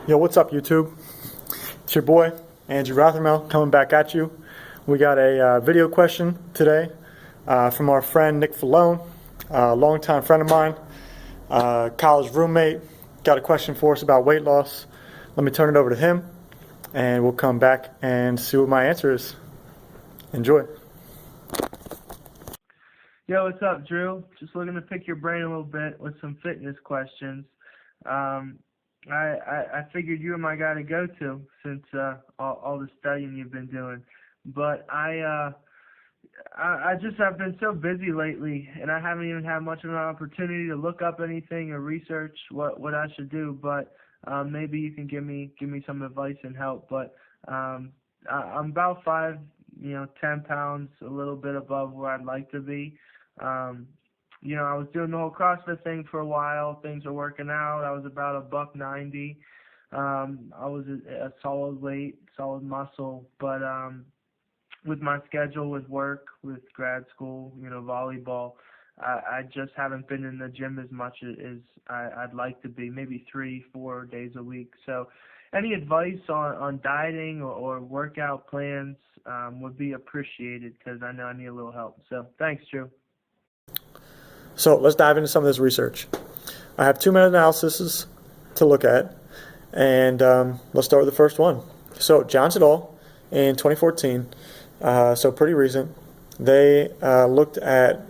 Yo, what's up, YouTube? It's your boy, Andrew Rothermel, coming back at you. We got a video question today from our friend Nick Fallone, a longtime friend of mine, college roommate. Got a question for us about weight loss. Let me turn it over to him, and we'll come back and see what my answer is. Enjoy. Yo, what's up, Drew? Just looking to pick your brain a little bit with some fitness questions. I figured you were my guy to go to since all the studying you've been doing. But I've been so busy lately, and I haven't even had much of an opportunity to look up anything or research what I should do. But maybe you can give me some advice and help. But I'm about 10 pounds, a little bit above where I'd like to be. I was doing the whole CrossFit thing for a while. Things were working out. I was about $190. I was a solid weight, solid muscle, but with my schedule, with work, with grad school, volleyball, I just haven't been in the gym as much as I'd like to be, maybe 3-4 days a week. So any advice on dieting or workout plans would be appreciated, because I know I need a little help. So thanks, Drew. So let's dive into some of this research. I have 2 meta-analyses to look at, and let's start with the first one. So Johnson et al. In 2014, so pretty recent, they looked at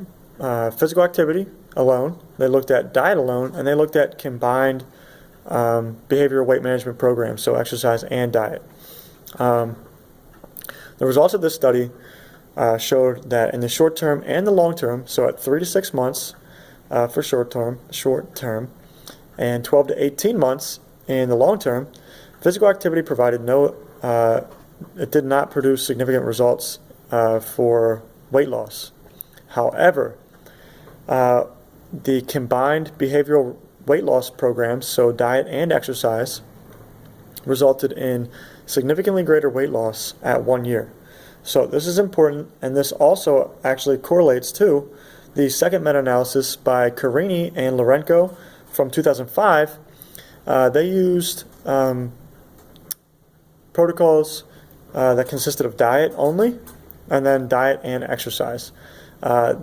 physical activity alone, they looked at diet alone, and they looked at combined behavioral weight management programs, so exercise and diet. The results of this study showed that in the short term and the long term, so at 3 to 6 months for short term, and 12 to 18 months in the long term, physical activity it did not produce significant results for weight loss. However, the combined behavioral weight loss programs, so diet and exercise, resulted in significantly greater weight loss at 1 year. So this is important, and this also actually correlates to the second meta-analysis by Carini and Lorenko from 2005. They used protocols that consisted of diet only, and then diet and exercise.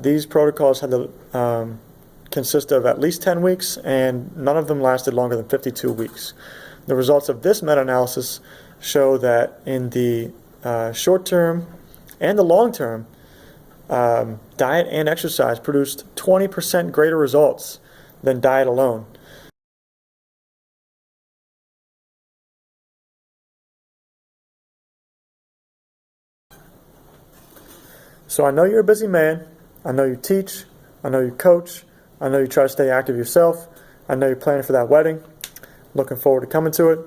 These protocols had to consist of at least 10 weeks, and none of them lasted longer than 52 weeks. The results of this meta-analysis show that in the short term and the long term, diet and exercise produced 20% greater results than diet alone. So I know you're a busy man. I know you teach. I know you coach. I know you try to stay active yourself. I know you're planning for that wedding. Looking forward to coming to it.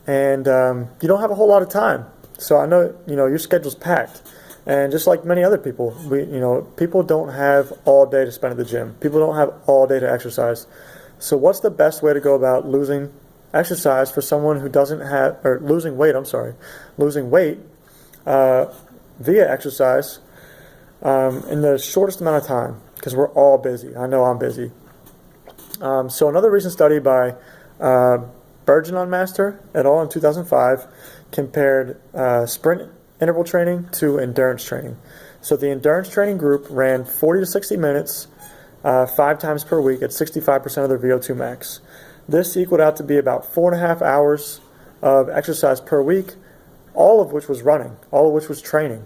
And you don't have a whole lot of time. So I know, your schedule's packed. And just like many other people, people don't have all day to spend at the gym. People don't have all day to exercise. So what's the best way to go about losing exercise for someone who doesn't have, or losing weight via exercise in the shortest amount of time? Because we're all busy. I know I'm busy. So another recent study by Master et al. In 2005 compared sprint interval training to endurance training. So the endurance training group ran 40 to 60 minutes 5 times per week at 65% of their VO2 max. This equaled out to be about 4.5 hours of exercise per week, all of which was running, all of which was training.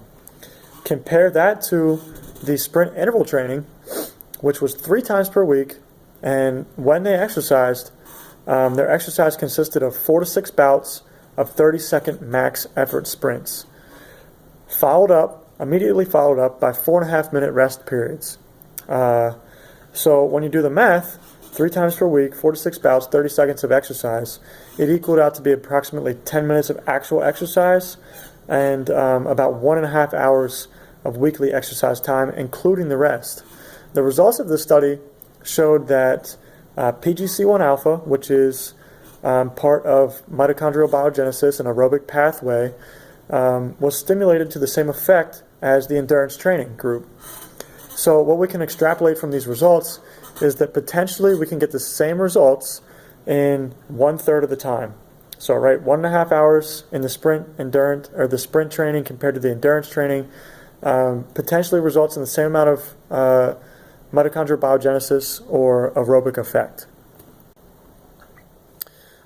Compare that to the sprint interval training, which was 3 times per week, and when they exercised, their exercise consisted of 4 to 6 bouts of 30-second max effort sprints, immediately followed up by 4.5-minute rest periods. So when you do the math, 3 times per week, 4 to 6 bouts, 30 seconds of exercise, it equaled out to be approximately 10 minutes of actual exercise and about 1.5 hours of weekly exercise time, including the rest. The results of this study showed that PGC1 alpha, which is part of mitochondrial biogenesis and aerobic pathway, was stimulated to the same effect as the endurance training group. So what we can extrapolate from these results is that potentially we can get the same results in 1/3 of the time. So, right, 1.5 hours in the sprint endurance or the sprint training compared to the endurance training potentially results in the same amount of mitochondrial biogenesis or aerobic effect.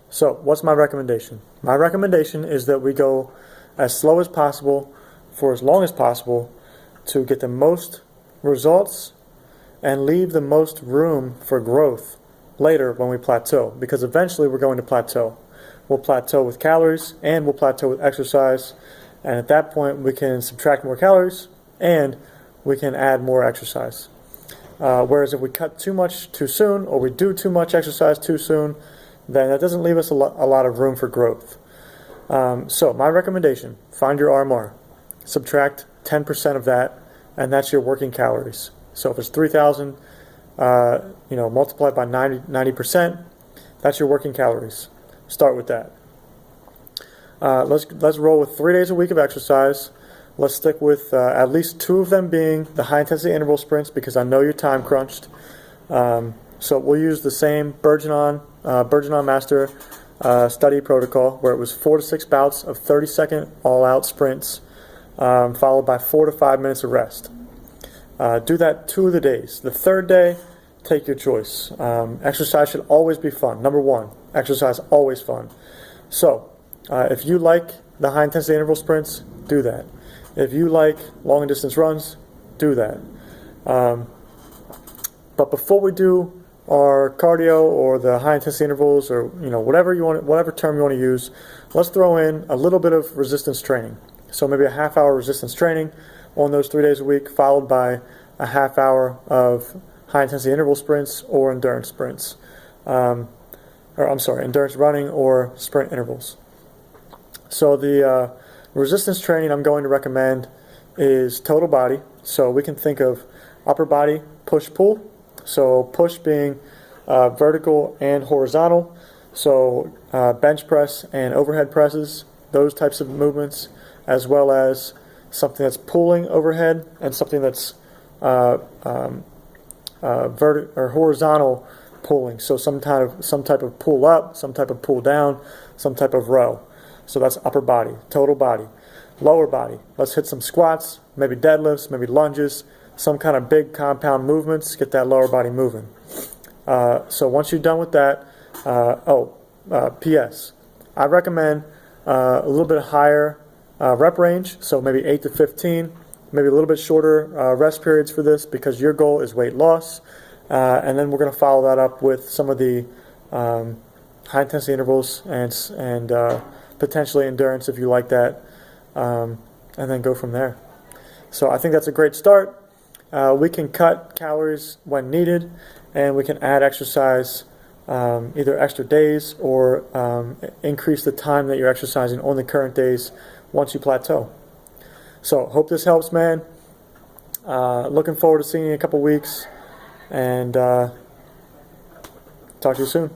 So, what's my recommendation? My recommendation is that we go as slow as possible for as long as possible to get the most results and leave the most room for growth later when we plateau, because eventually we're going to plateau. We'll plateau with calories and we'll plateau with exercise, and at that point we can subtract more calories and we can add more exercise. Whereas if we cut too much too soon or we do too much exercise too soon, then that doesn't leave us a lot of room for growth. So my recommendation, find your RMR, subtract 10% of that, and that's your working calories. So if it's 3,000, multiplied by 90%, that's your working calories. Start with that. Let's roll with 3 days a week of exercise. Let's stick with at least 2 of them being the high-intensity interval sprints, because I know you're time crunched. So we'll use the same Burgeon Master study protocol, where it was 4 to 6 bouts of 30-second all-out sprints, followed by 4 to 5 minutes of rest. Do that 2 of the days. The third day, take your choice. Exercise should always be fun. Number 1, exercise always fun. So if you like the high-intensity interval sprints, do that. If you like long-distance runs, do that. But before we do our cardio or the high-intensity intervals, or whatever term you want to use, let's throw in a little bit of resistance training. So maybe a half-hour resistance training on those 3 days a week, followed by a half hour of high-intensity interval sprints or endurance sprints. Endurance running or sprint intervals. So the resistance training I'm going to recommend is total body. So we can think of upper body push-pull. So push being vertical and horizontal. So bench press and overhead presses, those types of movements, as well as something that's pulling overhead and something that's horizontal pulling. So some type of pull up, some type of pull down, some type of row. So that's upper body, total body. Lower body, let's hit some squats, maybe deadlifts, maybe lunges, some kind of big compound movements, get that lower body moving. So once you're done with that, PS, I recommend a little bit higher rep range, so maybe 8 to 15, maybe a little bit shorter rest periods for this, because your goal is weight loss. And then we're going to follow that up with some of the high-intensity intervals and potentially endurance if you like that, and then go from there. So I think that's a great start. We can cut calories when needed, and we can add exercise, either extra days or increase the time that you're exercising on the current days once you plateau. So hope this helps, man. Looking forward to seeing you in a couple weeks, and talk to you soon.